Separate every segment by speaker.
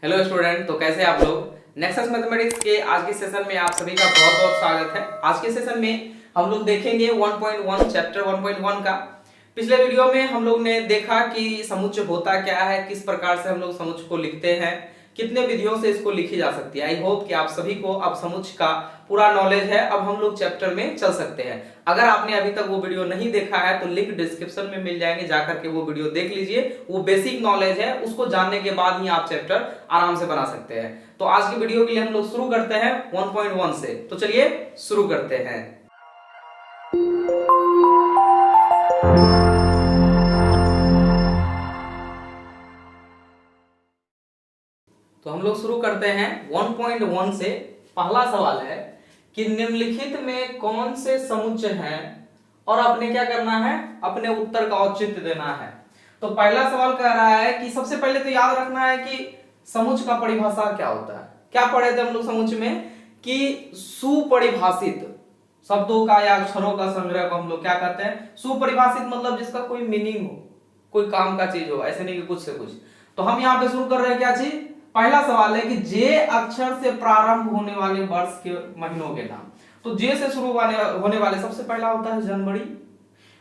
Speaker 1: Hello student, तो कैसे आप लोग। नेक्सस मैथमेटिक्स के आज के सेशन में आप सभी का बहुत बहुत स्वागत है। आज के सेशन में हम लोग देखेंगे 1.1 चैप्टर 1.1 का। पिछले वीडियो में हम लोग ने देखा कि समुच्चय होता क्या है, किस प्रकार से हम लोग समुच्चय को लिखते हैं, कितने विधियों से इसको लिखी जा सकती है। आई होप कि आप सभी को अब समुच्चय का पूरा नॉलेज है। अब हम लोग चैप्टर में चल सकते हैं। अगर आपने अभी तक वो वीडियो नहीं देखा है तो लिंक डिस्क्रिप्शन में मिल जाएंगे, जाकर के वो वीडियो देख लीजिए। वो बेसिक नॉलेज है, उसको जानने के बाद ही आप चैप्टर आराम से बना सकते हैं। तो आज की वीडियो के लिए हम लोग शुरू करते हैं 1.1 से। तो चलिए शुरू करते हैं। तो हम लोग शुरू करते हैं 1.1 से। पहला सवाल है कि निम्नलिखित में कौन से समुच्चय हैं और आपने क्या करना है, अपने उत्तर का औचित्य देना है। तो पहला सवाल कह रहा है कि सबसे पहले तो याद रखना है कि समुच्चय का परिभाषा क्या होता है। क्या पढ़े थे हम लोग समुच्चय में कि सुपरिभाषित शब्दों का या अक्षरों का संग्रह को हम लोग क्या कहते हैं, सुपरिभाषित मतलब जिसका कोई मीनिंग हो, कोई काम का चीज हो, ऐसे नहीं कि कुछ से कुछ। तो हम यहाँ पे शुरू कर रहे हैं क्या चीज। पहला सवाल है कि जे अक्षर से प्रारंभ होने वाले वर्ष के महीनों के नाम। तो जे से शुरू होने वाले सबसे पहला होता है जनवरी,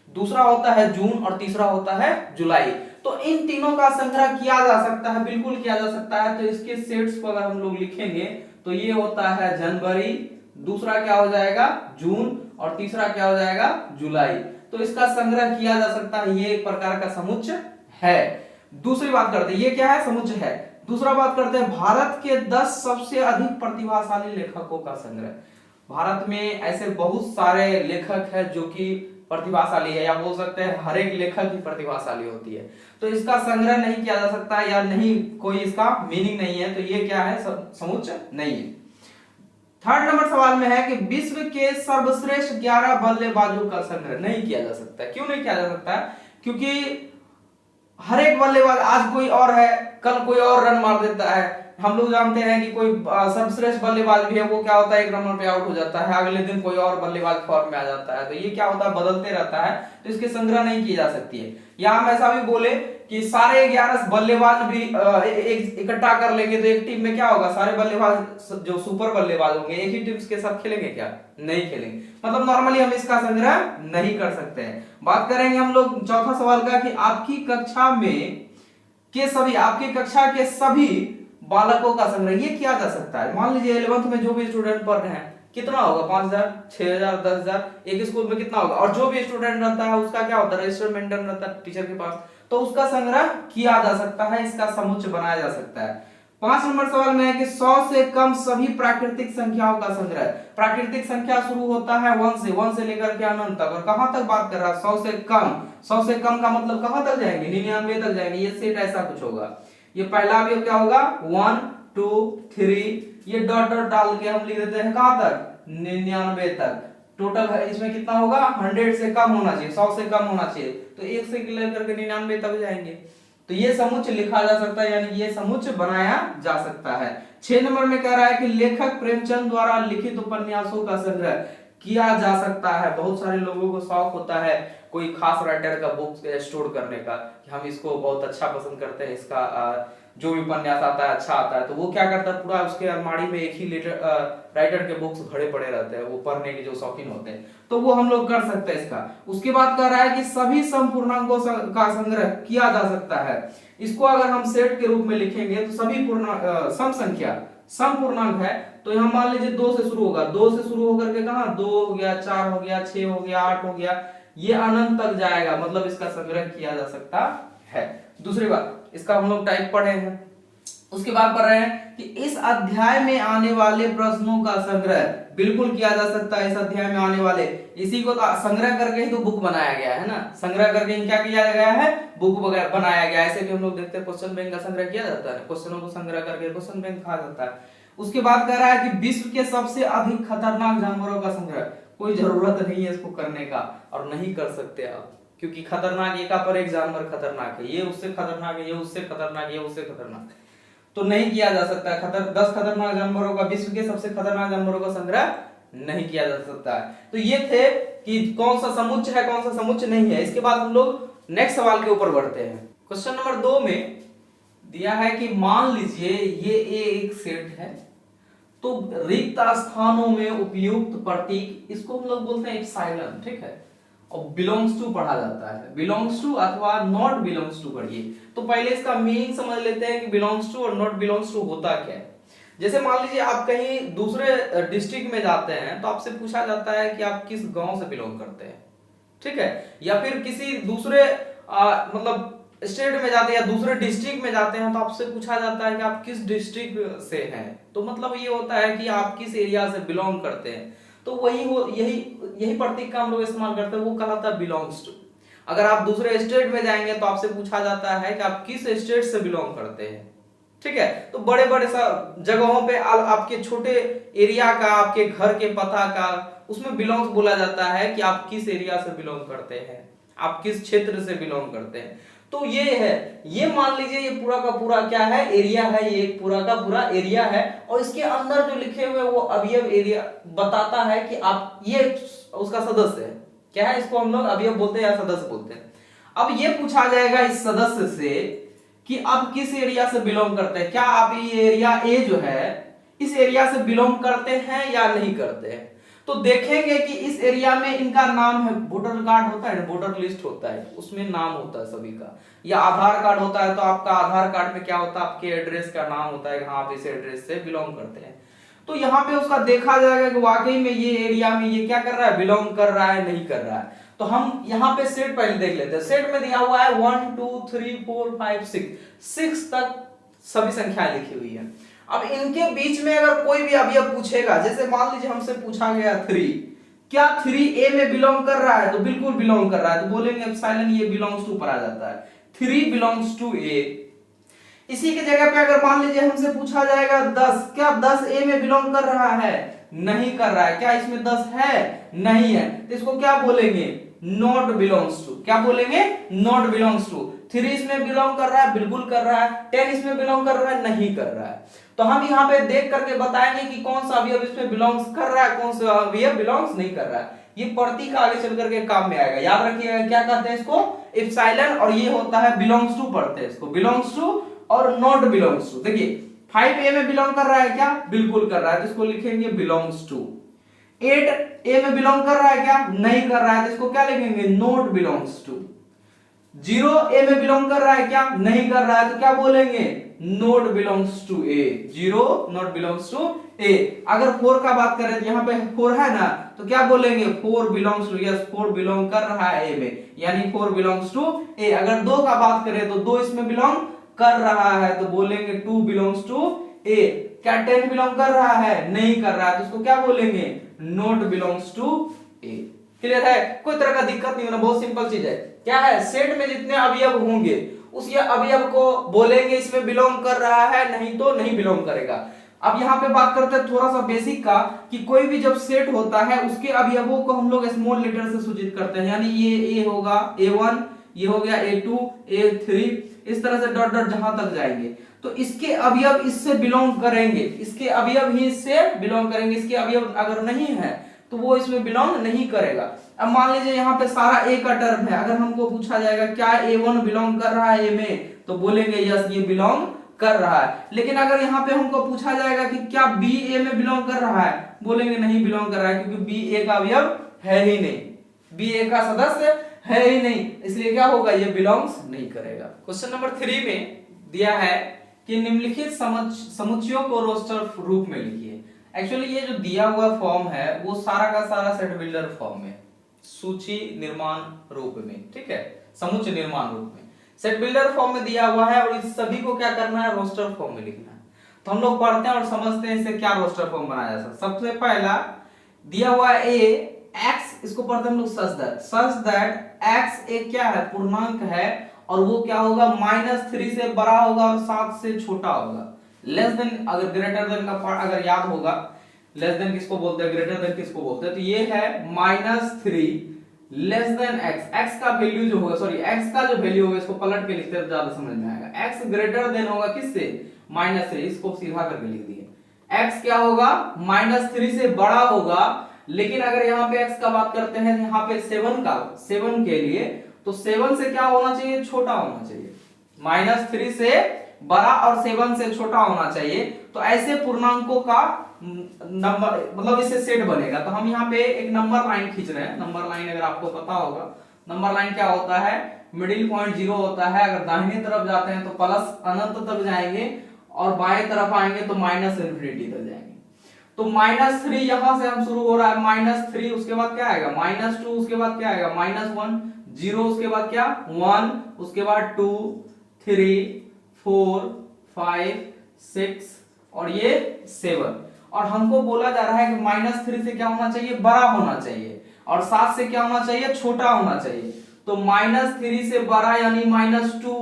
Speaker 1: दूसरा होता है जून और तीसरा होता है जुलाई। तो इन तीनों का संग्रह किया जा सकता है, बिल्कुल किया जा सकता है। तो इसके सेट्स को अगर हम लोग लिखेंगे तो ये होता है जनवरी, दूसरा क्या हो जाएगा जून और तीसरा क्या हो जाएगा जुलाई। तो इसका संग्रह किया जा सकता है, ये एक प्रकार का समुच्चय है। दूसरी बात करते हैं, ये क्या है, समुच्चय है। दूसरा बात करते हैं भारत के 10 सबसे अधिक प्रतिभाशाली लेखकों का संग्रह। भारत में ऐसे बहुत सारे लेखक हैं जो कि प्रतिभाशाली है, या बोल सकते हैं हर एक लेखक ही प्रतिभाशाली होती है। तो इसका संग्रह नहीं किया जा सकता या नहीं, कोई इसका मीनिंग नहीं है। तो ये क्या है, समुच्चय नहीं है। थर्ड नंबर सवाल में है कि विश्व के सर्वश्रेष्ठ 11 बल्लेबाजों का संग्रह नहीं किया जा सकता। क्यों नहीं किया जा सकता? क्योंकि हर एक बल्लेबाज, आज कोई और है, कल कोई और रन मार देता है। हम लोग जानते हैं कि कोई सर्वश्रेष्ठ बल्लेबाज भी है, वो क्या होता है, एक नंबर पे आउट हो जाता है, अगले दिन कोई और बल्लेबाज फॉर्म में आ जाता है। तो ये क्या होता है, बदलते रहता है। तो इसके संग्रह नहीं की जा सकती है। या हम ऐसा भी बोले कि सारे 11 बल्लेबाज भी इकट्ठा कर लेंगे तो एक टीम में क्या होगा, सारे बल्लेबाज जो सुपर बल्लेबाज होंगे एक ही टीम के साथ खेलेंगे क्या, नहीं खेलेंगे। मतलब नॉर्मली हम इसका संग्रह नहीं कर सकते हैं। बात करेंगे हम लोग चौथा सवाल का कि आपकी कक्षा के सभी बालकों का संग्रह ये किया जा सकता है। मान लीजिए 11th में जो भी स्टूडेंट पढ़ रहे हैं, कितना होगा, 5000, 6000, 10000, एक स्कूल में कितना होगा। और जो भी स्टूडेंट रहता है उसका क्या होता है, रजिस्टर मेंटेन रहता है टीचर के पास। तो उसका संग्रह किया जा सकता है, इसका समुच्चय बनाया जा सकता है। 5 नंबर सवाल में है कि 100 से कम सभी प्राकृतिक संख्याओं का संग्रह। प्राकृतिक संख्या शुरू होता है 1 से लेकर के अनंत तक। और कहां तक बात कर रहा है, 100 से कम। 100 से कम का मतलब कहां तक जाएंगे, 99 तक जाएंगे। ये सेट ऐसा कुछ होगा। ये पहला अवयव क्या होगा, 1 2 3, ये डॉट डॉट डाल के हम लिख देते हैं कहां तक, 99 तक। टोटल इसमें कितना होगा, 100 से कम होना चाहिए, 100 से कम होना चाहिए। तो 1 से लेकर के 99 तक जाएंगे। तो ये समुच्चय लिखा जा सकता है, यानी ये समुच्चय बनाया जा सकता है। 6 नंबर में कह रहा है कि लेखक प्रेमचंद द्वारा लिखित उपन्यासों का संग्रह किया जा सकता है। बहुत सारे लोगों को शौक होता है कोई खास राइटर का बुक स्टोर करने का, कि हम इसको बहुत अच्छा पसंद करते हैं, इसका जो भी उपन्यास आता है अच्छा आता है। तो वो क्या करता है, पूरा उसके अलमारी में एक ही राइटर के बुक्स भरे पड़े रहते हैं, वो पढ़ने के जो शौकीन होते हैं। तो वो हम लोग कर सकते हैं इसका। उसके बाद कह रहा है कि सभी समपूर्णांकों का संग्रह किया जा सकता है। इसको अगर हम सेट के रूप में लिखेंगे तो सभी सम संख्या समपूर्णांक है। तो यहाँ मान लीजिए 2 से शुरू होगा, 2 से शुरू होकर के कहा 2 हो गया, 4 हो गया, 6 हो गया, 8 हो गया, ये अनंत तक जाएगा। मतलब इसका संग्रह किया जा सकता है। दूसरी बात, इसका हम लोग टाइप पढ़े हैं। उसके बाद पढ़ रहे हैं कि इस अध्याय में आने वाले प्रश्नों का संग्रह बिल्कुल किया जा सकता है। इस अध्याय में आने वाले, इसी को तो संग्रह करके ही तो बुक बनाया गया है ना। संग्रह करके क्या किया गया है, बुक बनाया गया है। ऐसे भी हम लोग देखते हैं क्वेश्चन बैंक का संग्रह किया जाता है, क्वेश्चनों को संग्रह करके क्वेश्चन बैंक कहा जाता है। उसके बाद कह रहा है कि विश्व के सबसे अधिक खतरनाक जानवरों का संग्रह। कोई जरूरत नहीं है इसको करने का, और नहीं कर सकते आप, क्योंकि खतरनाक एक पर एक जानवर खतरनाक है, ये उससे खतरनाक है, ये उससे खतरनाक है, ये उससे खतरनाक, तो नहीं किया जा सकता है। 10 खतरनाक जानवरों का, विश्व के सबसे खतरनाक जानवरों का संग्रह नहीं किया जा सकता है। तो ये थे कि कौन सा समुच्चय है, कौन सा समुच्चय नहीं है। इसके बाद हम लोग नेक्स्ट सवाल के ऊपर बढ़ते हैं। क्वेश्चन नंबर 2 में दिया है कि मान लीजिए ये एक सेट है, तो रिक्त स्थानों में उपयुक्त प्रतीक, इसको हम लोग बोलते हैं एप्सिलॉन, ठीक है, और बिलोंग्स टू पढ़ा जाता है, बिलोंग्स टू अथवा नॉट बिलोंग्स टू पढ़िए। तो पहले इसका मीनिंग समझ लेते हैं कि बिलोंग्स टू और नॉट बिलोंग्स टू होता क्या है। जैसे मान लीजिए आप कहीं दूसरे डिस्ट्रिक्ट में जाते हैं तो आपसे पूछा जाता है कि आप किस गांव से बिलोंग करते हैं, ठीक है, या फिर किसी दूसरे मतलब स्टेट में जाते हैं या दूसरे डिस्ट्रिक्ट में जाते हैं तो आपसे पूछा जाता है कि आप किस डिस्ट्रिक्ट से हैं, तो मतलब ये होता है कि आप किस एरिया से बिलोंग करते हैं। तो यही प्रतीक का हम लोग इस्तेमाल करते हैं, वो कहलाता है बिलोंग्स टू। अगर आप दूसरे स्टेट में जाएंगे तो आपसे पूछा जाता है कि आप किस स्टेट से बिलोंग करते हैं, ठीक है। तो बड़े बड़े जगहों पे आपके छोटे एरिया का, आपके घर के पता का, उसमें बिलोंग्स बोला जाता है कि आप किस एरिया से बिलोंग करते हैं, आप किस क्षेत्र से बिलोंग करते हैं। तो ये है, ये मान लीजिए ये पूरा का पूरा क्या है, एरिया है, ये पूरा का पूरा एरिया है, और इसके अंदर जो लिखे हुए वो अवयव एरिया बताता है कि आप ये उसका सदस्य है, क्या है, इसको हम लोग अवयव बोलते हैं या सदस्य बोलते हैं। अब ये पूछा जाएगा इस सदस्य से कि आप किस एरिया से बिलोंग करते हैं, क्या आप ये एरिया ए जो है इस एरिया से बिलोंग करते हैं या नहीं करते हैं। तो देखेंगे कि इस एरिया में इनका नाम है, वोटर कार्ड होता है, वोटर लिस्ट होता है, उसमें नाम होता है सभी का, या आधार कार्ड होता है तो आपका आधार कार्ड में क्या होता है, आपके एड्रेस का नाम होता है, हाँ आप इस एड्रेस से बिलोंग करते हैं। तो यहाँ पे उसका देखा जाएगा कि वाकई में ये एरिया में ये क्या कर रहा है, बिलोंग कर रहा है, नहीं कर रहा है। तो हम यहाँ पे सेट पहले देख लेते हैं। सेट में दिया हुआ है 1 2 3 4 5 6 तक सभी संख्याएं लिखी हुई है। अब इनके बीच में अगर कोई भी अवयव पूछेगा, जैसे मान लीजिए हमसे पूछा गया 3, क्या 3 ए में बिलोंग कर रहा है, तो बिल्कुल बिलोंग कर रहा है, तो बोलेंगे एप्सिलॉन ये बिलोंग्स टू पर आ जाता है, 3 बिलोंग्स टू ए। इसी के जगह पे अगर मान लीजिए हमसे पूछा जाएगा 10, क्या 10 ए में बिलोंग कर रहा है, नहीं कर रहा है, क्या इसमें 10 है, नहीं है, तो इसको क्या बोलेंगे, नॉट बिलोंग्स टू। क्या बोलेंगे, नॉट बिलोंग्स टू। 3 इसमें बिलोंग कर रहा है, बिल्कुल कर रहा है, 10 इसमें बिलोंग कर रहा है, नहीं कर रहा है। तो हम यहाँ पे देख करके बताएंगे कि कौन सा अवयव इसमें बिलोंग्स कर रहा है, कौन सा अवयव बिलोंग्स नहीं कर रहा है। ये प्रतीक आगे चल करके काम में आएगा, याद रखिएगा क्या कहते हैं इसको, एप्सिलॉन, और ये होता है बिलोंग्स टू पढ़ते हैं इसको, बिलोंग्स टू और नॉट बिलोंग्स टू। देखिए 5 ए में बिलोंग कर रहा है क्या, बिल्कुल कर रहा है, तो इसको लिखेंगे बिलोंग्स टू। 8 ए में बिलोंग कर रहा है क्या, नहीं कर रहा है, तो इसको क्या लिखेंगे, नॉट बिलोंग्स टू। 0 ए में बिलोंग कर रहा है क्या, नहीं कर रहा है, तो क्या बोलेंगे, not belongs to A. 0 not belongs to A. अगर 4 का बात करें तो यहाँ पे 4 है ना, तो क्या बोलेंगे, 4 बिलोंग्स टू, यस 4 बिलोंग कर रहा है ए में, यानी 4 बिलोंग्स टू ए। अगर 2 का बात करें तो 2 इसमें बिलोंग कर रहा है, तो बोलेंगे 2 बिलोंग्स टू ए। क्या 10 बिलोंग कर रहा है, नहीं कर रहा है, तो इसको क्या बोलेंगे, not belongs to A. Clear है, कोई तरह का दिक्कत नहीं होना, बहुत सिंपल चीज है। क्या है, सेट में जितने अवयव होंगे उस अवयव को बोलेंगे इसमें बिलोंग कर रहा है, नहीं तो नहीं बिलोंग करेगा। अब यहाँ पे बात करते हैं थोड़ा सा बेसिक का, कि कोई भी जब सेट होता है उसके अवयवों को हम लोग स्मॉल लेटर से सूचित करते हैं, यानी ये ए होगा A1, ये हो गया A2, A3, इस तरह से डॉट डॉट जहां तक जाएंगे, तो इसके अवयव इससे बिलोंग करेंगे, इसके अवयव ही इससे बिलोंग करेंगे, इसके अवयव अगर नहीं है तो वो इसमें बिलोंग नहीं करेगा। अब मान लीजिए यहाँ पे सारा ए का टर्म है, अगर हमको पूछा जाएगा क्या A1 बिलोंग कर रहा है ए में, तो बोलेंगे यस ये बिलोंग कर रहा है। लेकिन अगर यहाँ पे हमको पूछा जाएगा कि क्या बी ए में बिलोंग कर रहा है, बोलेंगे नहीं बिलोंग कर रहा है, क्योंकि बी ए का अवयव है ही नहीं, बी ए का सदस्य है ही नहीं, इसलिए क्या होगा, ये बिलोंग्स नहीं करेगा। क्वेश्चन नंबर 3 में दिया है कि निम्नलिखित समुच्चयों को रोस्टर रूप में लिखिए। एक्चुअली ये जो दिया हुआ फॉर्म है वो सारा का सारा सेट बिल्डर फॉर्म में, सूची निर्माण रूप में, ठीक है, समुच्चय निर्माण रूप में सेट बिल्डर फॉर्म में दिया हुआ है, और इस सभी को क्या करना है, रोस्टर फॉर्म में लिखना है। तो हम लोग पढ़ते हैं और समझते हैं इसे क्या रोस्टर फॉर्म बनाया जा सकता है। सबसे पहला दिया हुआ है ए एक्स, इसको पढ़ते हैं हम लोग सच दैट एक्स एक क्या है, पूर्णांक है, और वो क्या होगा, -3 से बड़ा होगा और 7 से छोटा होगा। लेस देन, अगर ग्रेटर देन का पार्ट अगर याद होगा, लेस देन किसको बोलते हैं, ग्रेटर देन किसको बोलते हैं, तो ये है -3 लेस देन x, x का वैल्यू जो होगा, सॉरी x का जो वैल्यू होगा, इसको पलट के लिखते हैं तो ज्यादा समझ में आएगा। x ग्रेटर देन होगा किससे, -3, इसको सीधा करके लिख दिए। x क्या होगा, -3 से बड़ा होगा, लेकिन अगर यहाँ पे x का बात करते हैं यहाँ पे 7 के लिए, तो 7 से क्या होना चाहिए, छोटा होना चाहिए। -3 से बड़ा और 7 से छोटा होना चाहिए। तो ऐसे पूर्णांकों का नंबर मतलब इससे सेट बनेगा। तो हम यहाँ पे एक नंबर लाइन खींच रहे हैं। नंबर लाइन अगर आपको पता होगा, नंबर लाइन क्या होता है, मिडिल पॉइंट 0 होता है। अगर दाहिने तरफ जाते हैं तो प्लस अनंत तक जाएंगे और बाएं तरफ आएंगे तो माइनस इन्फिनिटी तक जाएंगे। तो -3 यहां से हम शुरू हो रहा है, -3 उसके बाद क्या आएगा -2, उसके बाद क्या आएगा -1, 0 उसके बाद क्या 1, उसके बाद 2 3 4 5 6 और ये 7। और हमको बोला जा रहा है कि -3 से क्या होना चाहिए, बड़ा होना चाहिए, और 7 से क्या होना चाहिए, छोटा होना चाहिए। तो -3 से बड़ा यानी -2,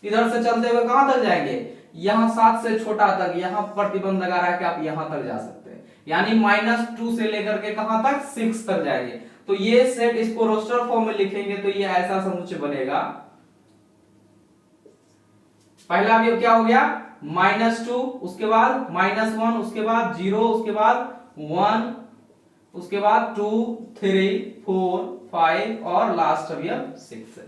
Speaker 1: इधर से चलते हुए कहां तक जाएंगे, यहां 7 से छोटा तक। यहां प्रतिबंध लगा रहा है कि आप यहां तक जा सकते हैं, यानी -2 से लेकर के कहां तक 6 तक जाएंगे। तो ये सेट इसको रोस्टर फॉर्म में लिखेंगे तो ये ऐसा समुच्चय बनेगा। पहला अवयव क्या हो गया -2, उसके बाद -1, उसके बाद 0, उसके बाद 1, उसके बाद 2 3 4 5 और लास्ट अवयव 6।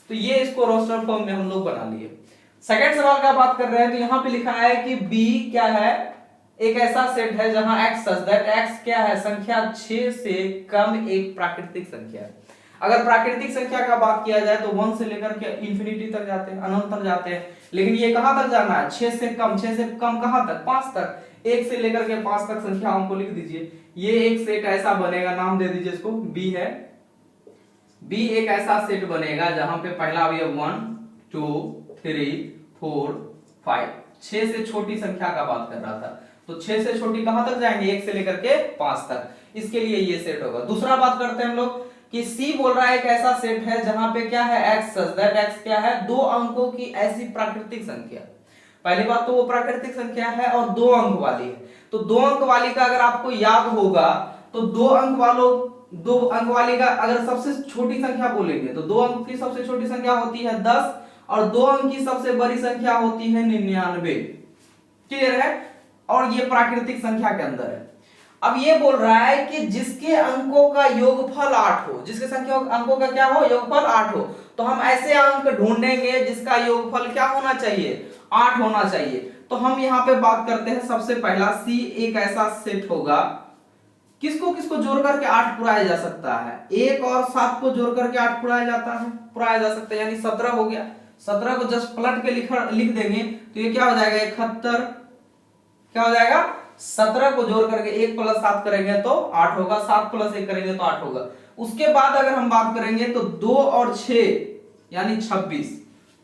Speaker 1: तो ये इसको रोस्टर फॉर्म में हम लोग बना लिए। सेकंड सवाल का बात कर रहे हैं तो यहां पे लिखा है कि बी क्या है, एक ऐसा सेट है जहां x सच दैट x क्या है, संख्या 6 से कम एक प्राकृतिक संख्या है। अगर प्राकृतिक संख्या का बात किया जाए तो 1 से लेकर के इंफिनिटी तक जाते हैं, अनंत तक जाते हैं, लेकिन ये कहां तक जाना है, 6 से कम। 6 से कम कहां तक, 5 तक। 1 से लेकर के 5 तक संख्याओं को लिख दीजिए। ये एक सेट ऐसा बनेगा, नाम दे दीजिए इसको बी है। बी एक ऐसा सेट बनेगा जहां पे पहला अवयव 1 2 3 4 5, 6 से छोटी संख्या का बात कर रहा था। तो 6 से छोटी कहां तक जाएंगे, 1 से लेकर के 5 तक। इसके लिए ये सेट होगा। दूसरा बात करते हैं हम लोग कि सी बोल रहा है एक ऐसा सेट है जहां पे क्या है, x सच दैट x क्या है, 2 अंकों की ऐसी प्राकृतिक संख्या। पहली बात तो वो प्राकृतिक संख्या है और 2 अंक वाली है। तो 2 अंक वाली का अगर आपको याद होगा तो 2 अंक वाली का अगर सबसे छोटी संख्या बोलेंगे तो 2 अंक की सबसे छोटी संख्या होती है 10 और 2 अंक की सबसे बड़ी संख्या होती है 99। क्लियर है? और ये प्राकृतिक संख्या के अंदर है। अब ये बोल रहा है कि जिसके अंकों का योगफल 8 हो, जिसके संख्या अंकों का क्या हो, योगफल 8 हो, तो हम ऐसे अंक ढूंढेंगे जिसका योगफल क्या होना चाहिए, 8 होना चाहिए। तो हम यहाँ पे बात करते हैं। सबसे पहला सी एक ऐसा सेट होगा, किसको किसको जोड़ करके 8 पुराया जा सकता है, 1 और 7 को जोड़ करके 8 पुराया जा सकता है, यानी 17 हो गया। 17 को जस्ट पलट के लिख देंगे तो ये क्या हो जाएगा, 71। क्या हो जाएगा, 17 को जोड़ करके 1 + 7 करेंगे तो 8 होगा, 7 + 1 करेंगे तो 8 होगा। उसके बाद अगर हम बात करेंगे तो 2 और 6 यानी 26,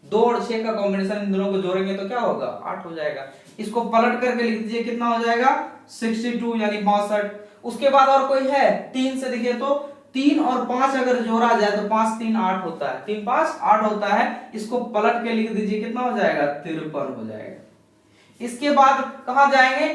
Speaker 1: 2 और 6 का कॉम्बिनेशन इन दोनों को जोड़ेंगे तो क्या होगा, 8 हो जाएगा। इसको पलट करके लिख दीजिए, कितना हो जाएगा, 62 यानी 62। उसके बाद और कोई है, 3 से देखिए तो 3 और 5 अगर जोड़ा जाए तो 5 3 8 होता है, 3 5 8 होता है। इसको पलट के लिख दीजिए, कितना हो जाएगा, 53 हो जाएगा। इसके बाद कहां जाएंगे,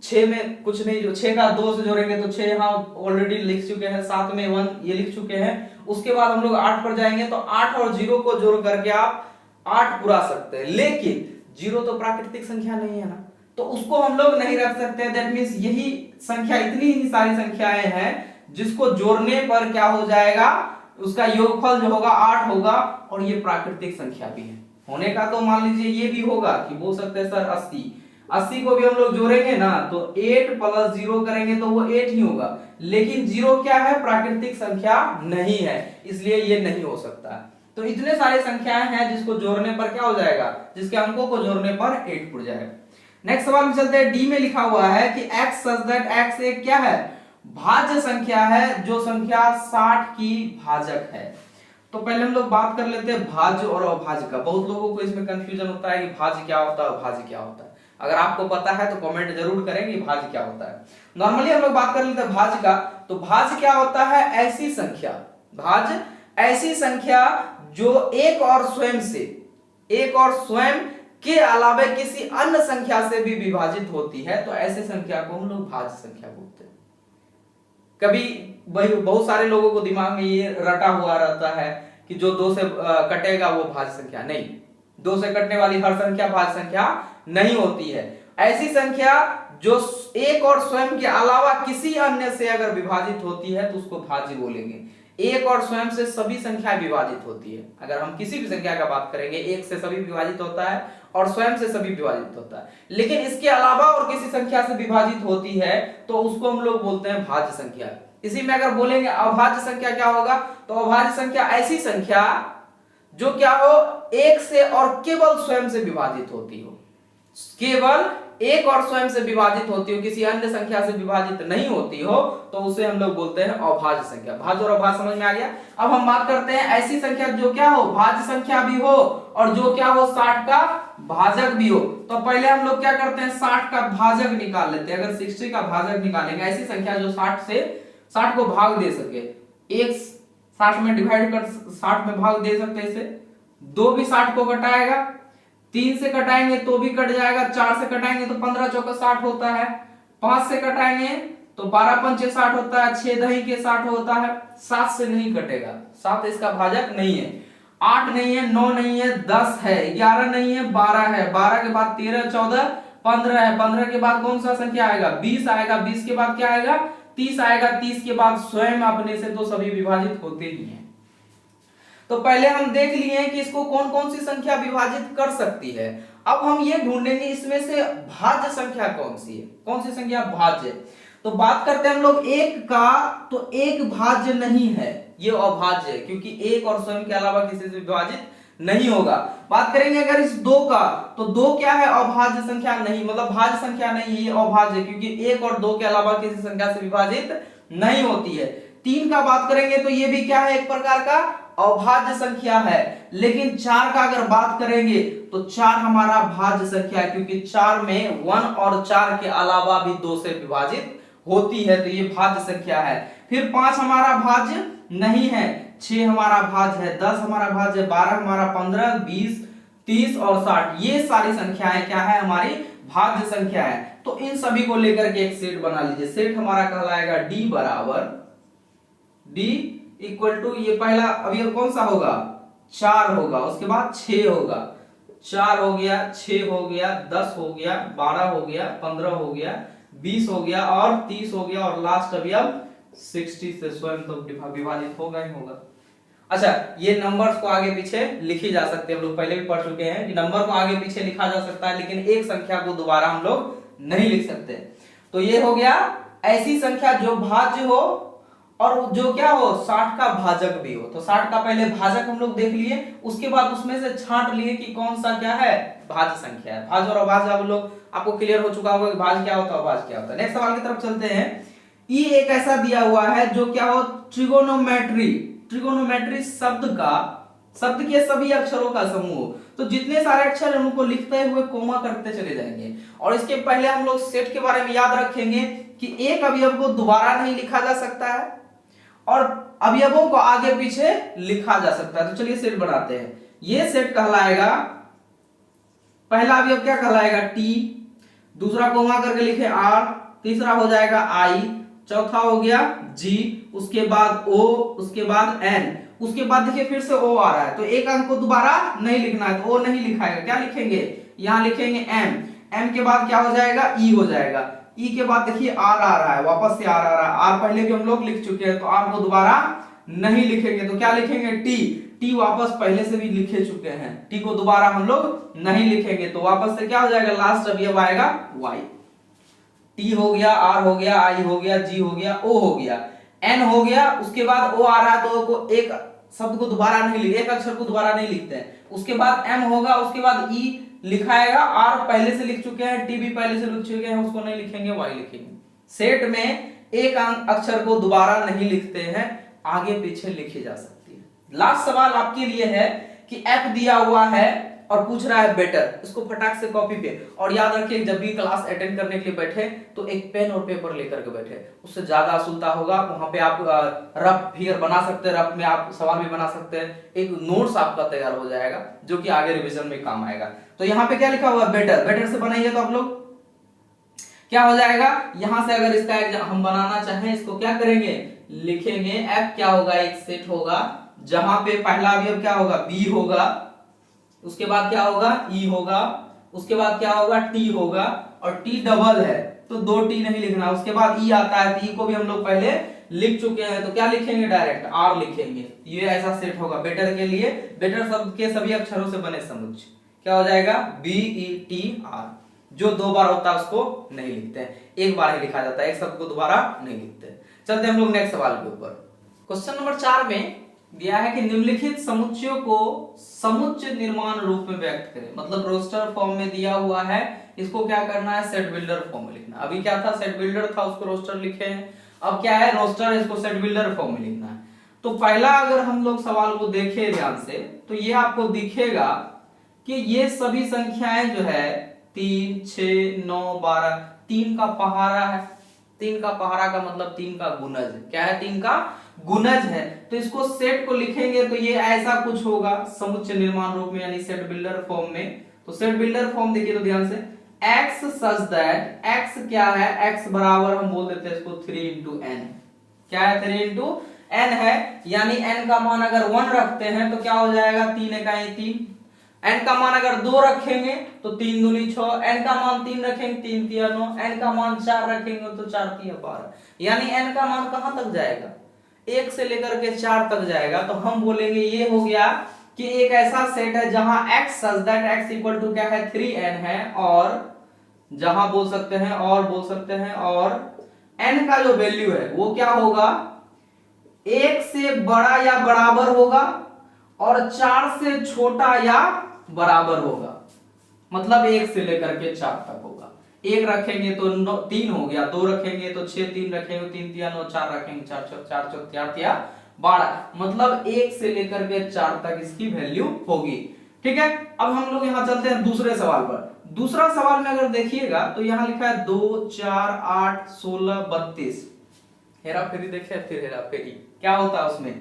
Speaker 1: 6 में कुछ नहीं, जो 6 का 2 से जोड़ेंगे तो 6 यहाँ ऑलरेडी लिख चुके हैं, 7 में 1 ये लिख चुके हैं। उसके बाद हम लोग 8 पर जाएंगे तो 8 और 0 को जोड़ करके आप 8 पुरा सकते हैं, लेकिन 0 तो प्राकृतिक संख्या नहीं है ना, तो उसको हम लोग नहीं रख सकते। दैट मींस यही संख्या, इतनी ही सारी संख्याएं हैं जिसको जोड़ने पर क्या हो जाएगा, उसका योगफल जो होगा 8 होगा, और ये प्राकृतिक संख्या भी है। होने का तो मान लीजिए ये भी होगा कि बोल सकते हैं सर 80 को भी हम लोग जोड़ेंगे ना तो 8 + 0 करेंगे तो वो 8 ही होगा, लेकिन 0 क्या है, प्राकृतिक संख्या नहीं है, इसलिए ये नहीं हो सकता। तो इतने सारे संख्याएं हैं जिसको जोड़ने पर क्या हो जाएगा, जिसके अंकों को जोड़ने पर 8 पुर जाएगा। नेक्स्ट सवाल में चलते हैं। डी में लिखा हुआ है कि x सच दैट x एक क्या है, भाज्य संख्या है जो संख्या 60 की भाजक है। तो पहले हम लोग बात कर लेते हैं भाज्य और अभाज्य का। बहुत लोगों को इसमें कंफ्यूजन होता है कि भाज्य क्या होता है, अभाज्य क्या होता है। अगर आपको पता है तो कमेंट जरूर करें कि भाज्य क्या होता है। नॉर्मली हम लोग बात कर लेते हैं भाज्य का। तो भाज्य क्या होता है, ऐसी संख्या, भाज्य ऐसी संख्या जो एक और स्वयं के अलावा किसी अन्य संख्या से भी विभाजित होती है, तो ऐसे संख्या को हम लोग भाज्य संख्या बोलते हैं। कभी बहुत सारे लोगों को दिमाग में ये रटा हुआ रहता है कि जो 2 से कटेगा वो भाज्य संख्या नहीं, 2 से कटने वाली हर संख्या भाज्य संख्या नहीं होती है। ऐसी संख्या जो एक और स्वयं के अलावा किसी अन्य से अगर विभाजित होती है तो उसको भाज्य बोलेंगे। एक और स्वयं से सभी संख्या विभाजित होती है। अगर हम किसी भी संख्या का बात करेंगे, 1 से सभी विभाजित होता है और स्वयं से सभी विभाजित होता है। लेकिन इसके अलावा और किसी संख्या से विभाजित होती है तो उसको हम लोग बोलते हैं भाज्य संख्या। इसी में अगर बोलेंगे अभाज्य संख्या क्या होगा, तो अभाज्य संख्या ऐसी संख्या जो क्या हो, एक से और केवल स्वयं से विभाजित होती हो, केवल एक और स्वयं से विभाजित होती हो, किसी अन्य संख्या से विभाजित नहीं होती हो, तो उसे हम लोग बोलते हैं अभाज्य संख्या। भाज्य और अभाज्य समझ में आ गया। अब हम बात करते हैं ऐसी संख्या जो क्या हो, भाज्य संख्या भी हो और जो क्या हो 60 का भाजक भी हो। तो पहले हम लोग क्या करते हैं, 60 का भाजक निकाल लेते हैं। अगर 60 का भाजक निकालेंगे, ऐसी संख्या जो 60 को भाग दे सके, एक 60 में डिवाइड कर 60 में भाग दे सकते हैं इसे, 2 भी 60 को घटाएगा, 3 से कटाएंगे तो भी कट जाएगा, 4 से कटाएंगे तो 15 चौका 60 होता है, 5 से कटाएंगे तो 12 पंचे 60 होता है, 6 दही के 60 होता है, 7 से नहीं कटेगा, 7 इसका भाजक नहीं है, 8 नहीं है, 9 नहीं है, 10 है, 11 नहीं है, 12 है, 12 के बाद 13, 14, 15 है, 15 के बाद कौन सा संख्या आएगा, 20 आएगा, 20 के बाद क्या आएगा, 30 आएगा, 30 के बाद स्वयं अपने से तो सभी विभाजित होते ही हैं। तो पहले हम देख लिए हैं कि इसको कौन कौन सी संख्या विभाजित कर सकती है। अब हम ये ढूंढेंगे इसमें से भाज्य संख्या कौन सी है, कौन सी संख्या भाज्य। तो बात करते हैं हम लोग एक का, तो एक भाज्य नहीं है, ये अभाज्य है, क्योंकि एक और स्वयं के अलावा किसी से विभाजित नहीं होगा। बात करेंगे अगर इस 2 का, तो 2 क्या है, अभाज्य संख्या नहीं, मतलब भाज्य संख्या नहीं, ये अभाज्य है, क्योंकि 1 और 2 के अलावा किसी संख्या से विभाजित नहीं होती है। 3 का बात करेंगे तो ये भी क्या है, एक प्रकार का अभाज्य संख्या है। लेकिन 4 का अगर बात करेंगे तो 4 हमारा भाज्य संख्या है, क्योंकि 4 में 1 और 4 के अलावा भी 2 से विभाजित होती है, तो ये भाज्य संख्या है। फिर 5 हमारा भाज्य नहीं है, 6 हमारा भाज्य है, 10 हमारा भाज्य है, 12 हमारा, 15, 20, 30 और 60, ये सारी संख्याएं क्या है, हमारी भाज्य संख्या है। तो इन सभी को लेकर के एक सेट बना लीजिए। सेट हमारा कहलाएगा D बराबर D इक्वल टू, ये पहला अवयव कौन सा होगा, 4 होगा, उसके बाद 6 होगा, 4 हो गया, 6 हो गया, 10 हो गया, 12 हो गया, 15 हो गया, 20 हो गया और 30 हो गया, और लास्ट अवयव 60 से स्वयं तो विभाजित होगा ही होगा। अच्छा, ये नंबर्स को आगे पीछे लिखी जा सकते हैं, हम लोग पहले भी पढ़ चुके हैं कि नंबर को आगे पीछे लिखा जा सकता है, लेकिन एक संख्या को दोबारा हम लोग नहीं लिख सकते। तो ये हो गया ऐसी संख्या जो भाज्य हो और जो क्या हो 60 का भाजक भी हो। तो 60 का पहले भाजक हम लोग देख लिए, उसके बाद उसमें से छांट लिए कि कौन सा क्या है, भाज्य संख्या है। भाज्य और अभाज्य आप लोग, आपको क्लियर हो चुका होगा कि भाज्य क्या होता है, अभाज्य क्या होता है। नेक्स्ट सवाल की तरफ चलते हैं। ये एक ऐसा दिया हुआ है जो क्या हो, ट्रिगोनोमेट्री, ट्रिगोनोमेट्री शब्द के सभी अक्षरों का समूह। तो जितने सारे अक्षर हैं उनको लिखते हुए कोमा करते चले जाएंगे, और इसके पहले हम लोग सेट के बारे में याद रखेंगे कि एक अवयव को दोबारा नहीं लिखा जा सकता है और अवयवों को आगे पीछे लिखा जा सकता है। तो चलिए सेट बनाते हैं। ये सेट कहलाएगा, पहला अवयव क्या कहलाएगा, टी, दूसरा कोमा करके लिखे R, तीसरा हो जाएगा I, चौथा हो गया G, उसके बाद O, उसके बाद N, उसके बाद देखिए फिर से O आ रहा है, तो एक अंक को दोबारा नहीं लिखना है, तो O नहीं लिखाएगा, क्या लिखेंगे, यहां लिखेंगे M, M के बाद क्या हो जाएगा, E हो जाएगा, E के बाद देखिए R आ रहा है, वापस से R आ रहा है, R पहले भी हम लोग लिख चुके हैं, तो R को दोबारा नहीं लिखेंगे, तो क्या लिखेंगे, T वापस पहले से भी लिखे चुके हैं, T को दोबारा हम लोग नहीं लिखेंगे, तो वापस से क्या हो जाएगा, लास्ट अवयव आएगा Y। T हो गया, R हो गया, I हो गया, G हो गया, O हो गया, N हो गया, उसके बाद O आ रहा है, तो O को एक शब्द को दोबारा नहीं लिखते, एक अक्षर को दोबारा नहीं लिखते हैं, उसके बाद M होगा, उसके बाद E लिखाएगा, R पहले से लिख चुके हैं, T भी पहले से लिख चुके हैं, उसको नहीं लिखेंगे, Y लिखेंगे। सेट में एक अक्षर को दोबारा नहीं लिखते हैं, आगे पीछे लिखी जा सकती है। लास्ट सवाल आपके लिए है कि F दिया हुआ है और पूछ रहा है बेटर, इसको फटाक से कॉपी पे, और याद रखिए जब भी क्लास अटेंड करने के लिए बैठे तो एक पेन और पेपर लेकर के बैठे, उससे ज्यादा आसानता होगा। वहां पे आप रफ फिगर बना सकते हैं, रफ में आप सवाल भी बना सकते हैं, एक नोट्स आपका तैयार हो जाएगा जो कि आगे रिवीजन में काम आएगा। तो यहाँ पे क्या लिखा हुआ है, बेटर, बेटर से बनाइए तो आप लोग क्या हो जाएगा, यहां से अगर इसका हम बनाना चाहें, इसको क्या करेंगे, लिखेंगे F क्या होगा, एक सेट होगा जहां पे पहला अवयव क्या होगा, B होगा, उसके बाद क्या होगा, E होगा, उसके बाद क्या होगा, T होगा, और T डबल है तो 2 T नहीं लिखना, उसके बाद E आता है, E को भी हम लोग पहले लिख चुके हैं, तो क्या लिखेंगे, डायरेक्ट R लिखेंगे। ये ऐसा सेट होगा बेटर के लिए, बेटर शब्द के सभी अक्षरों से बने समुच्चय, क्या हो जाएगा BETR। जो 2 बार होता है उसको नहीं लिखते हैं, एक बार ही लिखा जाता है, एक शब्द को दोबारा नहीं लिखते। चलते हम लोग नेक्स्ट सवाल के ऊपर। क्वेश्चन नंबर 4 में दिया है कि निम्नलिखित समुच्चयों को समुच्चय निर्माण रूप में व्यक्त करें। मतलब रोस्टर फॉर्म में दिया हुआ है, इसको क्या करना है, सेट बिल्डर फॉर्म में लिखना। अभी क्या था, सेट बिल्डर था, उसको रोस्टर लिखे हैं। अब क्या है, रोस्टर, इसको सेट बिल्डर फॉर्म में लिखना है। तो पहला अगर हम लोग सवाल को देखें ध्यान से, तो ये आपको दिखेगा कि ये सभी संख्याएं जो है 3, 6, 9, 12, 3 का पहाड़ा है। 3 का पहाड़ा का मतलब 3 का गुणज। क्या है, 3 का गुणज है। तो इसको सेट को लिखेंगे तो ये ऐसा कुछ होगा समुच्चय निर्माण रूप में, यानी सेट बिल्डर फॉर्म में। तो सेट बिल्डर फॉर्म देखिए तो ध्यान से, x सच दैट x क्या है, x बराबर हम बोल देते हैं इसको 3 into n। क्या है, 3 into n है, यानी n का मान अगर 1 रखते हैं तो क्या हो जाएगा, 3 इकाई 3। n का मान अगर 2 रखेंगे तो 3 दूनी 6, n का मान 3 रखेंगे 3 तिया 9, n का मान 4 रखेंगे तो 4 तिया 12, यानी n का मान कहां तक जाएगा, 1 से लेकर के 4 तक जाएगा। तो हम बोलेंगे ये हो गया कि एक ऐसा सेट है जहां x such that x equal to क्या है 3n है, और जहां बोल सकते हैं और n का जो वैल्यू है वो क्या होगा, 1 से बड़ा या बराबर होगा और 4 से छोटा या बराबर होगा। मतलब 1 से लेकर के 4 तक होगा। 1 रखेंगे तो 3 हो गया, 2 रखेंगे तो 6, 3 रखेंगे 3 तिया 9, 4 रखेंगे 4 चौक 4 तिया 12, मतलब 1 से लेकर के 4 तक इसकी वैल्यू होगी। ठीक है, अब हम लोग यहाँ चलते हैं दूसरे सवाल पर। दूसरा सवाल में अगर देखिएगा तो यहाँ लिखा है 2, 4, 8, 16, 32। हेरा फेरी देखे, फिर हेरा फेरी क्या होता है उसमें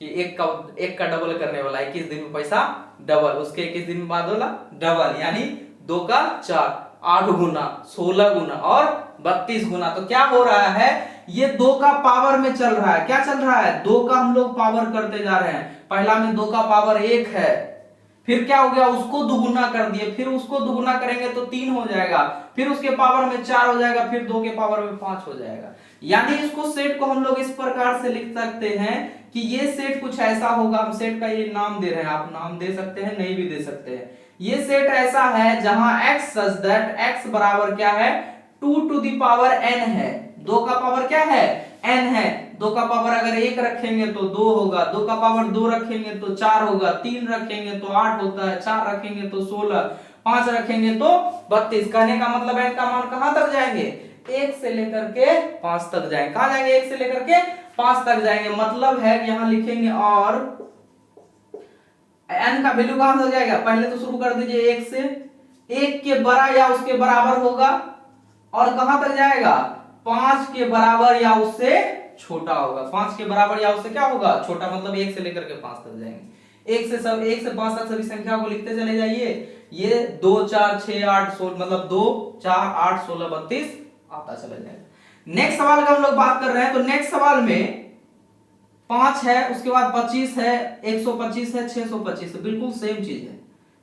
Speaker 1: कि एक का डबल करने वाला 21 दिन में पैसा डबल, उसके 21 दिन बाद वाला डबल, यानी 2 का 4, 8 गुना, 16 गुना और 32 गुना। तो क्या हो रहा है, ये 2 का पावर में चल रहा है। क्या चल रहा है, 2 का हम लोग पावर करते जा रहे हैं। पहला में 2 का पावर 1 है, फिर क्या हो गया, उसको दुगुना कर दिए, फिर उसको दुगुना करेंगे तो 3 हो जाएगा, फिर उसके पावर में 4 हो जाएगा, फिर 2 के पावर में 5 हो जाएगा। यानी इसको सेट को हम लोग इस प्रकार से लिख सकते हैं कि ये सेट कुछ ऐसा होगा। हम सेट का ये नाम दे रहे हैं, आप नाम दे सकते हैं, नहीं भी दे सकते हैं। ये सेट ऐसा है जहां x सच दैट x बराबर क्या है, 2 to the power n है। 2 का पावर क्या है, n है। 2 का पावर अगर 1 रखेंगे तो 2 होगा, 2 का पावर 2 रखेंगे तो 4 होगा, 3 रखेंगे तो 8 होता है, 4 रखेंगे तो 16, 5 रखेंगे तो 32। कहने का मतलब n का मान कहां तक जाएंगे, 1 से लेकर के 5 तक जाएंगे। कहां जाएंगे, 1 से लेकर के 5 तक जाएंगे। मतलब है कि यहां लिखेंगे और n का वैल्यू कहां तक जाएगा, पहले तो शुरू कर दीजिए 1 से, 1 के बड़ा या उसके बराबर होगा, और कहां तक जाएगा, 5 के बराबर या उससे छोटा होगा। 5 के बराबर या उससे क्या होगा, छोटा, मतलब 1 से लेकर के 5 तक जाएंगे। 1 से 5 तक सभी संख्याओं को लिखते चले जाइए। ये 2, 4, 6, 8, 16, मतलब 2, 4, 8, 16, 32 आता चला जाएगा। नेक्स्ट सवाल का हम लोग बात कर रहे हैं, तो नेक्स्ट सवाल में 5 है, उसके बाद 25 है, 125 है, 625 है, बिल्कुल सेम चीज है।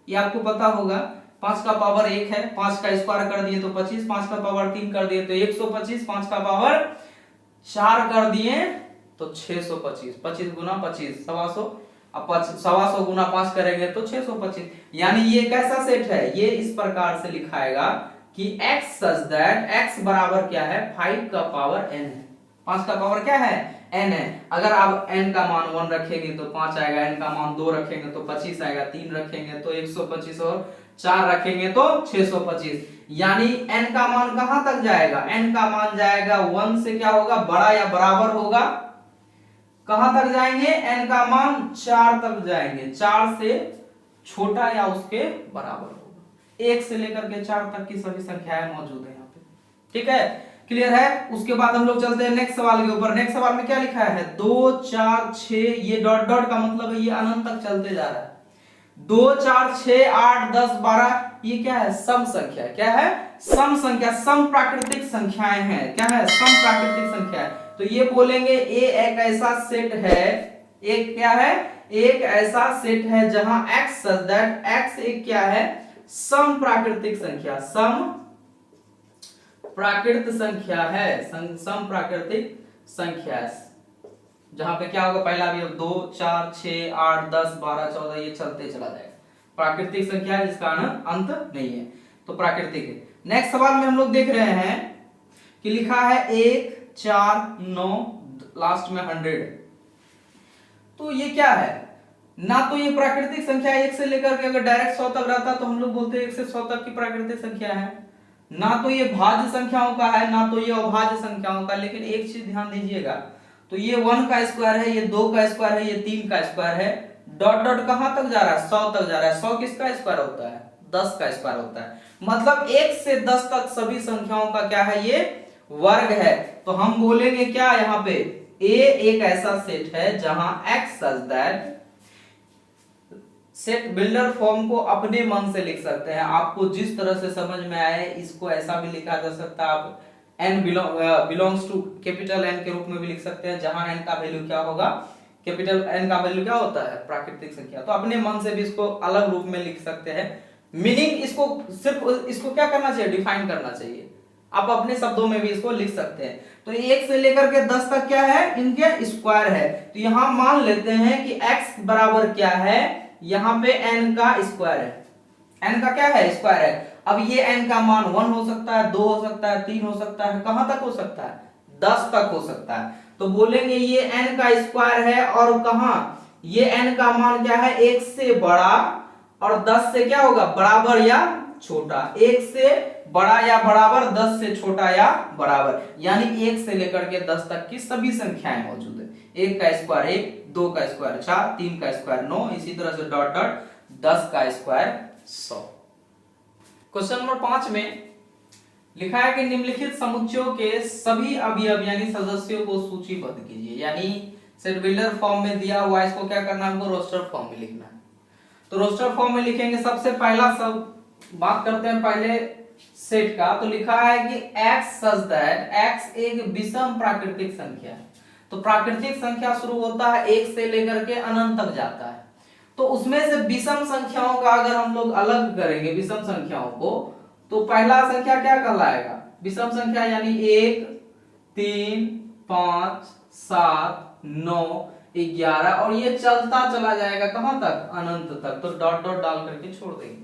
Speaker 1: ये आपको पता होगा। 5 का पावर 1 है, 5 का स्क्वायर कर दिए तो 25, 5 का पावर 3 कर दिए तो 125, 5 का पावर 4 कर दिए तो 625, 25 गुना 25 125, अब 125 गुना 5 करेंगे तो 625। यानी ये कैसा सेट है, ये इस प्रकार से लिखाएगा कि x सच दैट x बराबर क्या है, 5 का पावर n है। 5 का पावर क्या है, n है। अगर आप n का मान 1 रखेंगे तो 5 आएगा, n का मान 2 रखेंगे तो 25 आएगा, 3 रखेंगे तो 125 और 4 रखेंगे तो 625। यानी n का मान कहां तक जाएगा, n का मान जाएगा 1 से क्या होगा, बड़ा या बराबर होगा। कहां तक जाएंगे, n का मान 4 तक जाएंगे, 4 से छोटा या उसके बराबर होगा। 1 से लेकर के 4 तक की सभी संख्याएं मौजूद है यहाँ पे। ठीक है, क्लियर है। उसके बाद हम लोग चलते हैं नेक्स्ट सवाल के ऊपर। नेक्स्ट सवाल में क्या लिखा है, 2, 4, 6, ये डॉट डॉट का मतलब है ये अनंत तक चलते जा रहा है। 2, 4, 6, 8, 10, 12, ये क्या है, सम संख्या। क्या है, सम संख्या, सम प्राकृतिक संख्याएं हैं। क्या है, सम प्राकृतिक संख्या। तो ये बोलेंगे ए एक ऐसा सेट है, एक क्या है, एक ऐसा सेट है जहां x सच दैट x एक क्या है, सम प्राकृतिक संख्या, सम प्राकृत संख्या है, सम प्राकृतिक संख्या है। जहां पे क्या होगा, पहला भी 2, 4, 6, 8, 10, 12, 14 ये चलते चला जाएगा। प्राकृतिक संख्या है जिसका अंत नहीं है, तो प्राकृतिक है। नेक्स्ट सवाल में हम लोग देख रहे हैं कि लिखा है 1 4 9 लास्ट में 100, तो ये क्या है? ना तो ये प्राकृतिक संख्या 1 से लेकर के अगर डायरेक्ट 100 तक रहता तो हम लोग बोलते 1 से 100 तक की प्राकृतिक संख्या है, ना तो ये भाज्य संख्याओं का है, ना तो ये अभाज्य संख्याओं का। लेकिन एक चीज ध्यान दीजिएगा, तो ये 1 का स्क्वायर है, ये 2 का स्क्वायर है, ये 3 का स्क्वायर है, डॉट डॉट कहां तक जा रहा है? 100 तक जा रहा है। 100 किसका स्क्वायर होता है? 10 का स्क्वायर होता है। मतलब 1 से 10 तक सभी संख्याओं का क्या है? ये वर्ग है। तो हम बोलेंगे क्या यहाँ पे? A एक ऐसा सेट है जहां X such that set builder form को अपने मन से लिख सकते हैं, आपको जिस तरह से समझ में आए इसको ऐसा भी लिखा जा सकता है। आप n belongs to capital N के रूप में भी लिख सकते हैं, जहां n का वैल्यू क्या होगा? कैपिटल N का वैल्यू क्या होता है? प्राकृतिक संख्या। तो अपने मन से भी इसको अलग रूप में लिख सकते हैं। मीनिंग इसको सिर्फ इसको क्या करना चाहिए? डिफाइन करना चाहिए। आप अपने शब्दों में भी इसको लिख सकते हैं। तो 1 से लेकर के 10 तक क्या है? इनके स्क्वायर है। तो यहां मान लेते हैं कि x बराबर क्या है? यहां पे n का स्क्वायर है। n का क्या है? स्क्वायर है। अब ये n का मान 1 हो सकता है, 2 हो सकता है, 3 हो सकता है, कहां तक हो सकता है? 10 तक हो सकता है। तो बोलेंगे ये n का स्क्वायर है और कहां? ये n का मान क्या है? 1 से बड़ा और 10 से क्या होगा? बराबर या छोटा। 1 से बड़ा या बराबर, 10 से छोटा या बराबर, यानी 1 से लेकर के 10 तक की सभी संख्याएं मौजूद है। 1 का स्क्वायर 1, 2 का स्क्वायर 4, 3 का स्क्वायर 9, इसी तरह से डॉट डॉट 10 का स्क्वायर 100। क्वेश्चन नंबर 5 में लिखा है कि निम्नलिखित समुच्चयों के सभी अवयव यानी सदस्यों को सूचीबद्ध कीजिए। यानी सेट बिल्डर फॉर्म में दिया हुआ, इसको क्या करना है? हमको रोस्टर फॉर्म में लिखना है। तो रोस्टर फॉर्म में लिखेंगे। सबसे पहला सब बात करते हैं पहले सेट का। तो लिखा है कि x सच दैट x एक विषम प्राकृतिक संख्या है। तो प्राकृतिक संख्या शुरू होता है 1 से लेकर के अनंत तक जाता है। तो उसमें से विषम संख्याओं का अगर हम लोग अलग करेंगे विषम संख्याओं को, तो पहला संख्या क्या कहलाएगा? विषम संख्या, यानी 1 3 5 7 9 11, और ये चलता चला जाएगा कहां तक? अनंत तक। तो डॉट डॉट डाल करके छोड़ देंगे।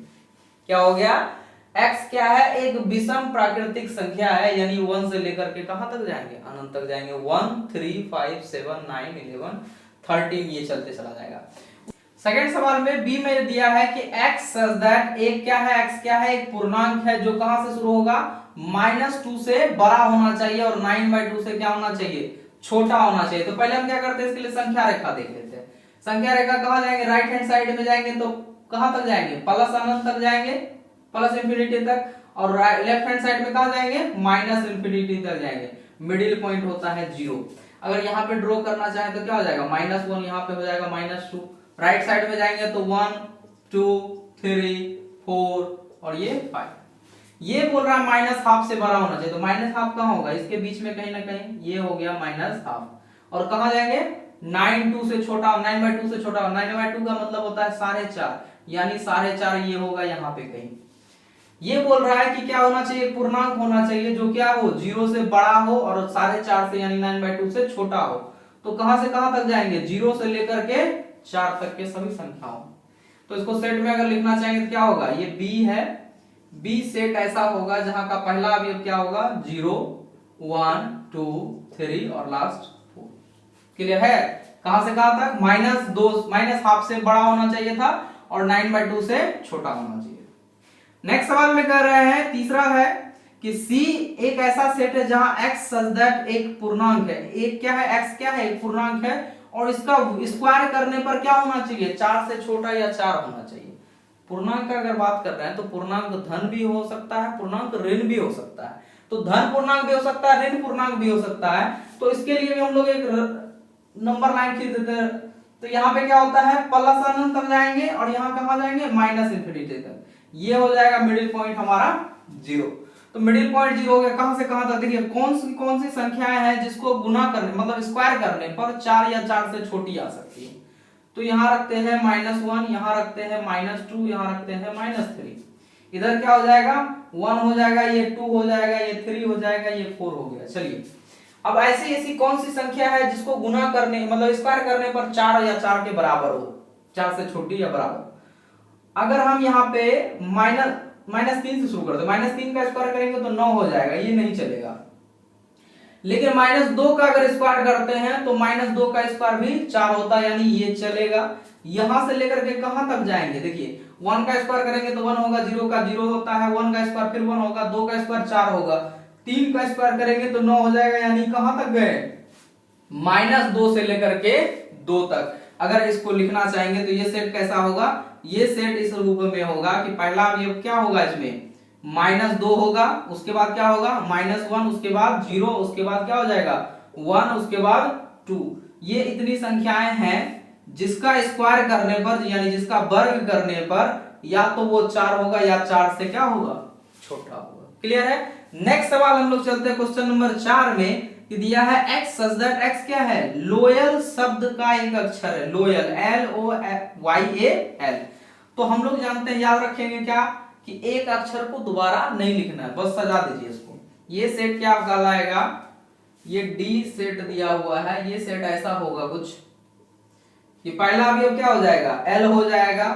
Speaker 1: क्या हो गया? x क्या है? एक विषम प्राकृतिक संख्या है, यानी 1 से लेकर के कहां तक जाएंगे? अनंत तक जाएंगे। 1 3 5 7 9 11 13, ये चलते चला जाएगा। सेकंड सवाल में बी में दिया है कि x सच दैट एक क्या है? x क्या है? एक पूर्णांक है जो कहां से शुरू होगा? -2 से बड़ा होना चाहिए और 9/2 से क्या होना चाहिए? छोटा होना चाहिए। तो पहले हम क्या करते हैं? इसके लिए संख्या रेखा देख लेते हैं। संख्या रेखा कहां जाएंगे? राइट हैंड साइड में जाएंगे, तो कहां तक जाएंगे? प्लस अनंत तक जाएंगे, प्लस इंफिनिटी तक। और लेफ्ट हैंड साइड में कहां जाएंगे? माइनस इंफिनिटी तक जाएंगे। मिडिल पॉइंट होता है 0। अगर यहाँ पे ड्रॉ करना चाहे तो क्या हो जाएगा? -1, यहाँ पे हो जाएगा -2। राइट साइड में जाएंगे तो 1 2 3 4 और ये 5। ये बोल रहा है -12 से बड़ा होना चाहिए। तो -12 कहां होगा? इसके बीच में कहीं ना कहीं। ये हो गया -12। और कहां जाएंगे? 9/2 से छोटा, 9/2 से छोटा। 9/2 का मतलब होता है 4.5, यानी 4.5 ये होगा यहाँ पे कहीं। ये बोल रहा है कि क्या होना चाहिए? पूर्णांक होना चाहिए जो क्या हो? 0 से बड़ा हो और 4.5 से यानी 9/2 से छोटा हो। तो कहां से कहां तक जाएंगे? 0 से लेकर के 4 तक के सभी संख्याओं। तो इसको सेट में अगर लिखना चाहेंगे तो क्या होगा? ये बी है। बी सेट ऐसा होगा जहां का पहला अवयव क्या होगा? 0 1 2 3 और लास्ट 4। क्लियर है? कहां से कहां तक? -12 से बड़ा होना चाहिए था और 9/2 से छोटा होना चाहिए। नेक्स्ट सवाल में कह रहे हैं, तीसरा है कि C एक ऐसा सेट है जहां x सच दैट एक पूर्णांक है। एक क्या है? x क्या है? एक पूर्णांक है और इसका स्क्वायर करने पर क्या होना चाहिए? 4 से छोटा या 4 होना चाहिए। पूर्णांक का अगर बात कर रहे हैं तो पूर्णांक धन भी हो सकता है, पूर्णांक ऋण भी हो सकता है। तो धन पूर्णांक भी हो सकता है, ऋण पूर्णांक भी हो सकता है। तो इसके लिए भी हम लोग एक नंबर लाइन खींच देते हैं। तो यहाँ पे क्या होता है? प्लस अनंत तक जाएंगे और यहाँ कहां जाएंगे? माइनस इंफिनिटी तक। ये हो जाएगा मिडिल पॉइंट हमारा 0। तो मिडिल पॉइंट 0 हो गया। कहां से कहां तक? देखिए कौन सी संख्याएं हैं जिसको गुना करने मतलब स्क्वायर करने पर 4 या 4 से छोटी आ सकती है। तो यहां रखते हैं -1, यहां रखते हैं -2, यहां रखते हैं -3। इधर क्या हो जाएगा? 1 हो जाएगा, ये 2 हो जाएगा, ये 3 हो जाएगा, ये 4 हो गया। चलिए अब ऐसी कौन सी संख्या है जिसको गुना करने मतलब स्क्वायर करने पर 4 या 4 के बराबर हो, 4 से छोटी या बराबर? अगर हम यहाँ पे -3 से शुरू करते, -3 का स्क्वायर करेंगे तो 9 हो जाएगा, ये नहीं चलेगा। लेकिन -2 का अगर स्क्वायर करते हैं तो -2 का स्क्वायर भी 4 होता है, यानी ये चलेगा। यहां से लेकर के कहां तक जाएंगे, देखिए 1 का स्क्वायर करेंगे तो 1 होगा, 0 का 0 होता है, 1 का स्क्वायर फिर 1 होगा, 2 का स्क्वायर 4 होगा, 3 का स्क्वायर करेंगे तो 9 हो जाएगा, यानी कहां तक गए, -2 से लेकर के 2 तक। अगर इसको लिखना चाहेंगे तो ये सेट कैसा होगा, ये सेट इस रूप में होगा कि पहला अवयव क्या होगा इसमें, -2 होगा, उसके बाद क्या होगा -1, उसके बाद 0, उसके बाद क्या हो जाएगा 1, उसके बाद 2। ये इतनी संख्याएं हैं जिसका स्क्वायर करने पर, यानी जिसका वर्ग करने पर या तो वो 4 होगा या 4 से क्या होगा, छोटा होगा। क्लियर है। नेक्स्ट सवाल हम लोग चलते हैं क्वेश्चन नंबर 4 में, कि दिया है x सच दैट x क्या है, लोयल शब्द का एक अक्षर है, लोयल LOYAL। तो हम लोग जानते हैं, याद रखेंगे क्या, कि एक अक्षर को दोबारा नहीं लिखना है, बस सजा दीजिए इसको। ये सेट क्या कहलाएगा, ये D सेट दिया हुआ है, ये सेट ऐसा होगा कुछ, ये पहला अवयव क्या हो जाएगा, L हो जाएगा,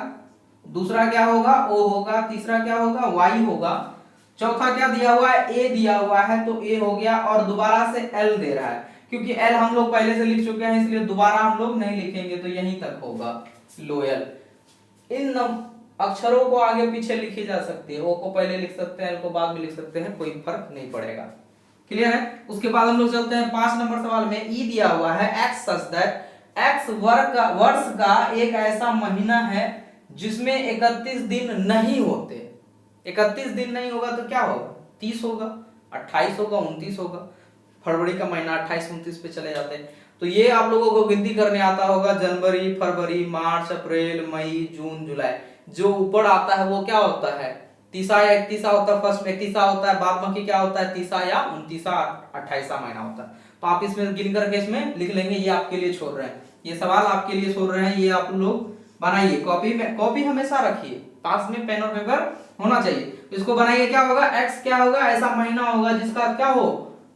Speaker 1: दूसरा क्या होगा O होगा, तीसरा क्या होगा Y होगा, चौथा क्या दिया हुआ है, A दिया हुआ है तो A हो गया, और दोबारा से L दे रहा है, क्योंकि L हम लोग पहले से लिख चुके हैं इसलिए दोबारा हम लोग नहीं लिखेंगे, तो यहीं तक होगा लोयल। इन अक्षरों को आगे पीछे लिखी जा सकती है, O को पहले लिख सकते हैं, L को बाद में लिख सकते हैं, कोई फर्क नहीं पड़ेगा। क्लियर है। उसके बाद हम लोग चलते हैं 5 नंबर सवाल में। E दिया हुआ है x सच दैट x वर्ष का एक ऐसा महीना है जिसमें 31 दिन नहीं होते। 31 दिन नहीं होगा तो क्या होगा, 30 होगा, 28 होगा, 29 होगा। फरवरी का महीना 28 29 पे चले जाते हैं। तो ये आप लोगों को गिनती करने आता होगा, जनवरी, फरवरी, मार्च, अप्रैल, मई, जून, जुलाई। जो ऊपर आता है वो क्या होता है, 30 या 31 होता है, फर्स्ट में 31 होता है, बाद बाकी क्या होता है 30 या 29 28 महीना होता है। तो आप इसमें गिन करके इसमें लिख लेंगे, ये आपके लिए छोड़ रहे हैं, ये सवाल आपके लिए छोड़ रहे हैं, ये आप लोग बनाइए कॉपी में, कॉपी हमेशा रखिए, पास में पेन और पेपर होना चाहिए। इसको बनाइए, क्या होगा x क्या होगा, ऐसा महीना होगा जिसका क्या हो,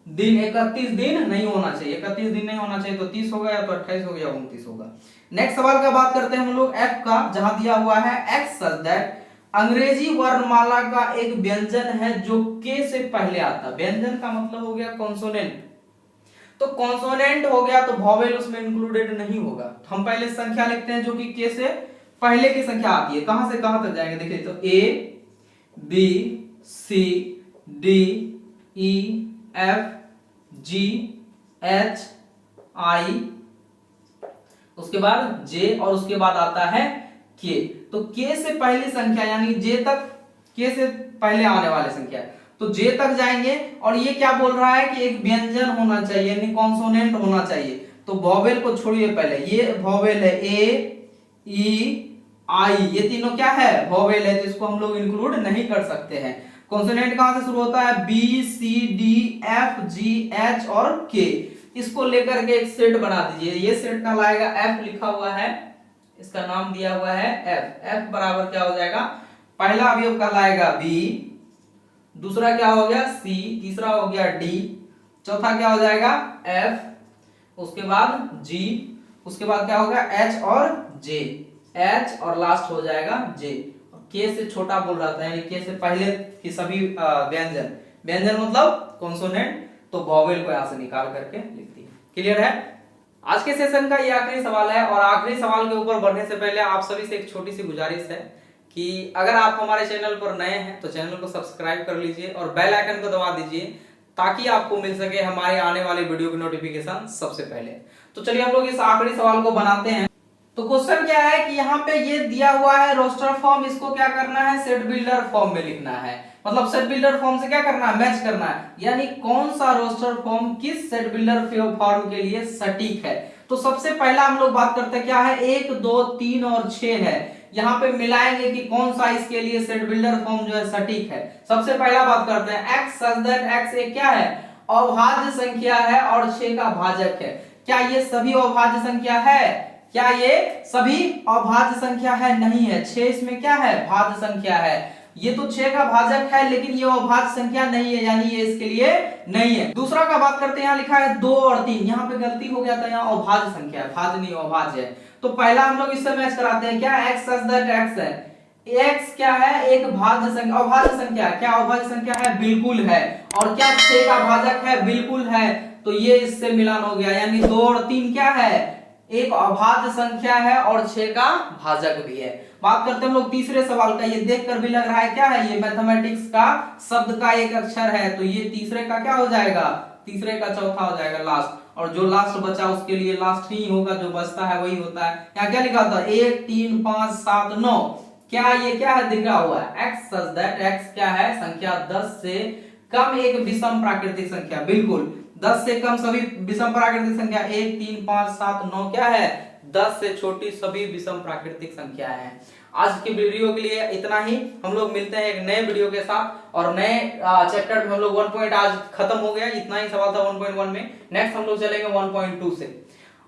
Speaker 1: दिन 31 दिन नहीं होना चाहिए, 31 दिन नहीं होना चाहिए तो 30 होगा, या तो 28 होगा या 29 होगा। नेक्स्ट सवाल का बात करते हैं हम लोग f का, जहां दिया हुआ है x सच दैट अंग्रेजी वर्णमाला का एक व्यंजन है जो k से पहले आता है। व्यंजन का मतलब हो गया कॉन्सोनेंट, तो कॉन्सोनेंट हो गया तो वॉवेल उसमें इंक्लूडेड नहीं होगा। हम पहले संख्या लिखते हैं जो कि k से पहले की संख्या आती है, कहां से कहां तक जाएंगे, देखिए तो A B C D E F G H I, उसके बाद J, और उसके बाद आता है K। तो K से पहली संख्या यानी J तक, K से पहले आने वाली संख्या, तो J तक जाएंगे। और ये क्या बोल रहा है कि एक व्यंजन होना चाहिए, यानी कॉन्सोनेंट होना चाहिए। तो वॉवेल को छोड़िए, पहले ये वॉवेल है A E I, ये तीनों क्या है, वॉवेल है, तो इसको हम लोग इंक्लूड नहीं कर सकते हैं। कॉन्सोनेंट कहां से शुरू होता है, B C D F G H और K। इसको लेकर के एक सेट बना दीजिए, ये सेट कहलाएगा F, लिखा हुआ है, इसका नाम दिया हुआ है F। F बराबर क्या हो जाएगा, पहला अवयव कहलाएगा B, दूसरा क्या हो गया C, तीसरा हो गया D, चौथा क्या हो जाएगा F, उसके बाद G, उसके बाद क्या होगा H और J, H और लास्ट हो जाएगा J। K से छोटा बोल रहा था, यानी K से पहले की सभी व्यंजन, व्यंजन मतलब कॉन्सोनेंट, तो वॉवेल को यहां से निकाल करके लिख दिए। क्लियर है। आज के सेशन का ये आखिरी सवाल है, और आखिरी सवाल के ऊपर बढ़ने से पहले आप सभी से एक छोटी सी गुजारिश है कि अगर आप हमारे चैनल पर नए हैं तो चैनल को सब्सक्राइब कर लीजिए और बेल आइकन को दबा दीजिए, ताकि आपको मिल सके हमारे आने वाले वीडियो की नोटिफिकेशन सबसे पहले। तो चलिए हम लोग इस आखिरी सवाल को बनाते हैं। तो क्वेश्चन क्या है कि यहाँ पे ये दिया हुआ है रोस्टर फॉर्म, इसको क्या करना है, सेट बिल्डर फॉर्म में लिखना है। मतलब सेट बिल्डर फॉर्म से क्या करना है, मैच करना है, यानी कौन सा रोस्टर फॉर्म किस सेट बिल्डर फॉर्म के लिए सटीक है। तो सबसे पहला हम लोग बात करते हैं क्या है, 1 2 3 और 6 है, यहाँ पे मिलाएंगे कि कौन सा इसके लिए सेट बिल्डर फॉर्म जो है सटीक है। सबसे पहला बात करते हैं x सच दैट x एक क्या है, अभाज्य संख्या है और 6 का भाजक है। क्या ये सभी अभाज्य संख्या है, क्या ये सभी अभाज्य संख्या है, नहीं है। 6 इसमें क्या है, भाज्य संख्या है, ये तो 6 का भाजक है, लेकिन ये अभाज्य संख्या नहीं है, यानी ये इसके लिए नहीं है। दूसरा का बात करते हैं, यहाँ लिखा है 2 और 3, यहाँ पे गलती हो गया था, यहाँ अभाज्य संख्या है, भाज्य नहीं अभाज्य है। तो पहला हम लोग इससे मैच कराते हैं, क्या x सच दैट x है, x क्या है, एक भाज्य संख्या, अभाज्य संख्या है। क्या अभाज्य संख्या है? बिल्कुल है। और क्या 6 का भाजक है? बिल्कुल है। तो ये इससे मिलान हो गया, यानी 2 और 3 क्या है, एक अभाज्य संख्या है और 6 का भाजक भी है। बात करते हैं हम लोग तीसरे सवाल का। ये देखकर भी लग रहा है क्या है, ये मैथमेटिक्स का शब्द का एक अक्षर है, तो ये तीसरे का क्या हो जाएगा, तीसरे का चौथा हो जाएगा लास्ट। और जो लास्ट बचा उसके लिए लास्ट ही होगा, जो बचता है वही होता है। यहाँ क्या लिखा था, 1 3 5 7 9। क्या ये क्या है, दिख रहा हुआ है x सच दैट x क्या है, संख्या 10 से कम एक विषम प्राकृतिक संख्या। बिल्कुल 10 से कम सभी विषम प्राकृतिक संख्या 1 3 5 7 9 क्या है, 10 से छोटी सभी विषम प्राकृतिक संख्या है। आज की वीडियो के लिए इतना ही। हम लोग मिलते हैं एक नए वीडियो के साथ और नए चैप्टर में। हम लोग 1 पॉइंट आज खत्म हो गया, इतना ही सवाल था 1.1 में। नेक्स्ट हम लोग चलेंगे 1.2 से।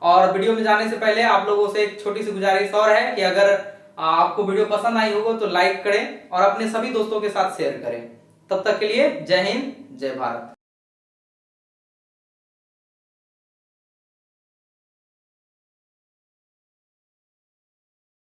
Speaker 1: और वीडियो में जाने से पहले आप लोगों से एक छोटी सी गुजारिश और है कि अगर आपको वीडियो पसंद आई होगा तो लाइक करें और अपने सभी दोस्तों के साथ शेयर करें। तब तक के लिए जय हिंद, जय भारत।